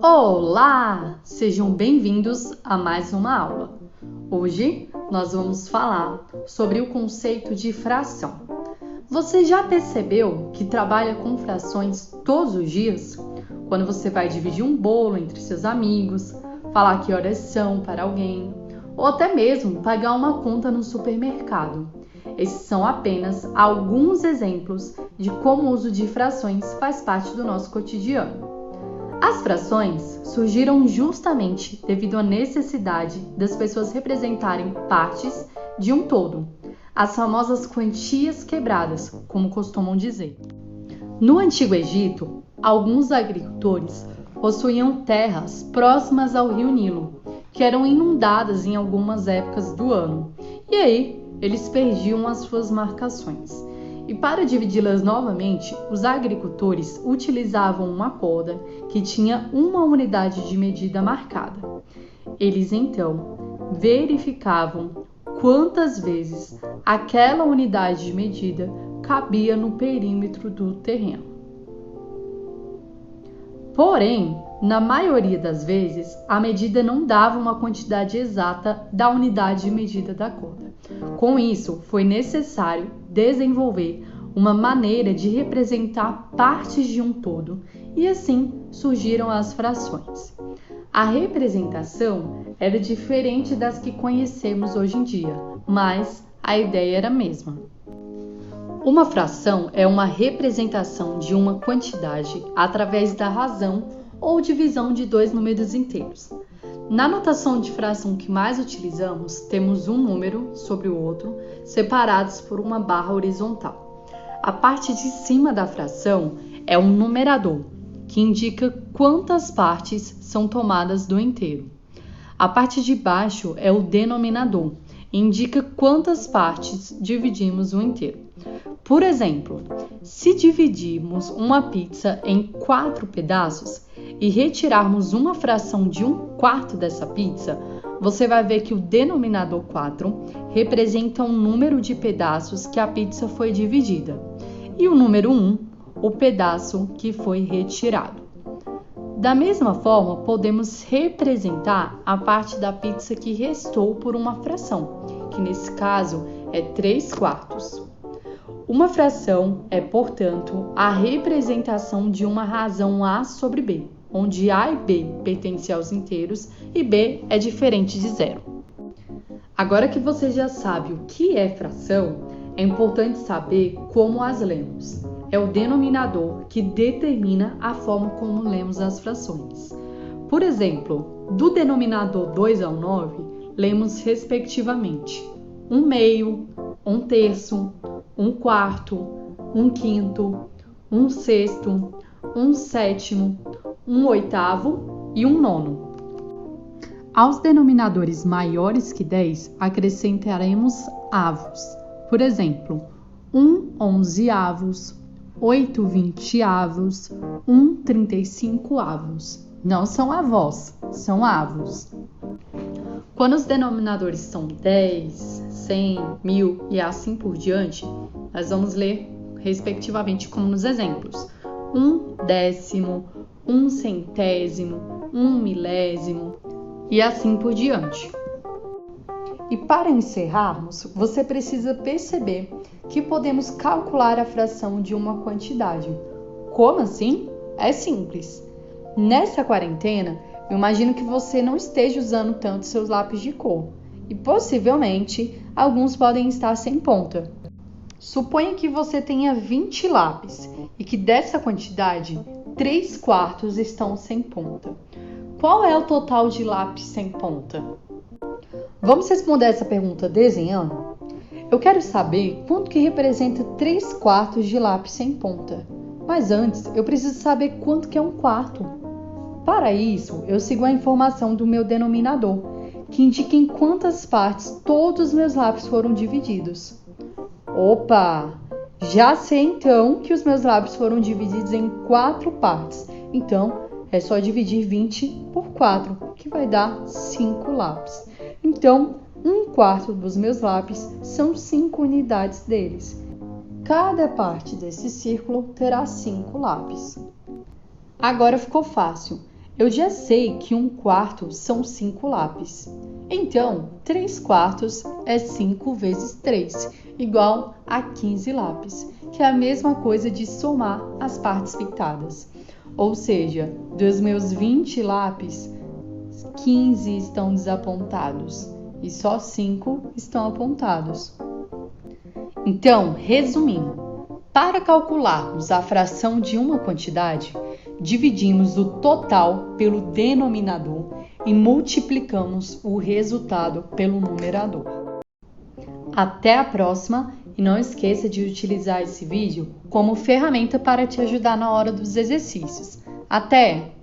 Olá! Sejam bem-vindos a mais uma aula. Hoje nós vamos falar sobre o conceito de fração. Você já percebeu que trabalha com frações todos os dias? Quando você vai dividir um bolo entre seus amigos, falar que horas são para alguém, ou até mesmo pagar uma conta no supermercado. Esses são apenas alguns exemplos de como o uso de frações faz parte do nosso cotidiano. As frações surgiram justamente devido à necessidade das pessoas representarem partes de um todo, as famosas quantias quebradas, como costumam dizer. No Antigo Egito, alguns agricultores possuíam terras próximas ao rio Nilo, que eram inundadas em algumas épocas do ano, e aí eles perdiam as suas marcações. E para dividi-las novamente, os agricultores utilizavam uma corda que tinha uma unidade de medida marcada. Eles então verificavam quantas vezes aquela unidade de medida cabia no perímetro do terreno. Porém, na maioria das vezes, a medida não dava uma quantidade exata da unidade de medida da corda. Com isso, foi necessário desenvolver uma maneira de representar partes de um todo, e assim surgiram as frações. A representação era diferente das que conhecemos hoje em dia, mas a ideia era a mesma. Uma fração é uma representação de uma quantidade através da razão ou divisão de dois números inteiros. Na notação de fração que mais utilizamos, temos um número sobre o outro, separados por uma barra horizontal. A parte de cima da fração é um numerador, que indica quantas partes são tomadas do inteiro. A parte de baixo é o denominador, indica quantas partes dividimos o inteiro. Por exemplo, se dividirmos uma pizza em 4 pedaços e retirarmos uma fração de 1/4 dessa pizza, você vai ver que o denominador 4 representa o número de pedaços que a pizza foi dividida e o número 1, o pedaço que foi retirado. Da mesma forma, podemos representar a parte da pizza que restou por uma fração, que nesse caso é 3/4. Uma fração é, portanto, a representação de uma razão A sobre B, onde A e B pertencem aos inteiros e B é diferente de zero. Agora que você já sabe o que é fração, é importante saber como as lemos. É o denominador que determina a forma como lemos as frações. Por exemplo, do denominador 2 ao 9, lemos respectivamente 1/2, 1/3, 1/4, 1/5, 1/6, 1/7, 1/8 e 1/9. Aos denominadores maiores que 10, acrescentaremos avos. Por exemplo, 1/11, 8/20, 1/35. Não são avós, são avos. Quando os denominadores são 10, 100, 1000 e assim por diante, nós vamos ler respectivamente como nos exemplos: 1/10, 1/100, 1/1000 e assim por diante. E para encerrarmos, você precisa perceber que podemos calcular a fração de uma quantidade. Como assim? É simples. Nessa quarentena, eu imagino que você não esteja usando tanto seus lápis de cor e possivelmente alguns podem estar sem ponta. Suponha que você tenha 20 lápis e que dessa quantidade, 3/4 estão sem ponta. Qual é o total de lápis sem ponta? Vamos responder essa pergunta desenhando? Eu quero saber quanto que representa 3/4 de lápis sem ponta. Mas antes, eu preciso saber quanto que é 1/4. Para isso, eu sigo a informação do meu denominador, que indica em quantas partes todos os meus lápis foram divididos. Opa! Já sei então que os meus lápis foram divididos em 4 partes. Então, é só dividir 20 por 4, que vai dar 5 lápis. Então, 1/4 dos meus lápis são 5 unidades deles. Cada parte desse círculo terá 5 lápis. Agora ficou fácil. Eu já sei que 1/4 são 5 lápis. Então, 3/4 é 5 vezes 3, igual a 15 lápis, que é a mesma coisa de somar as partes pintadas. Ou seja, dos meus 20 lápis, 15 estão desapontados e só 5 estão apontados. Então, resumindo, para calcularmos a fração de uma quantidade, dividimos o total pelo denominador e multiplicamos o resultado pelo numerador. Até a próxima e não esqueça de utilizar esse vídeo como ferramenta para te ajudar na hora dos exercícios. Até!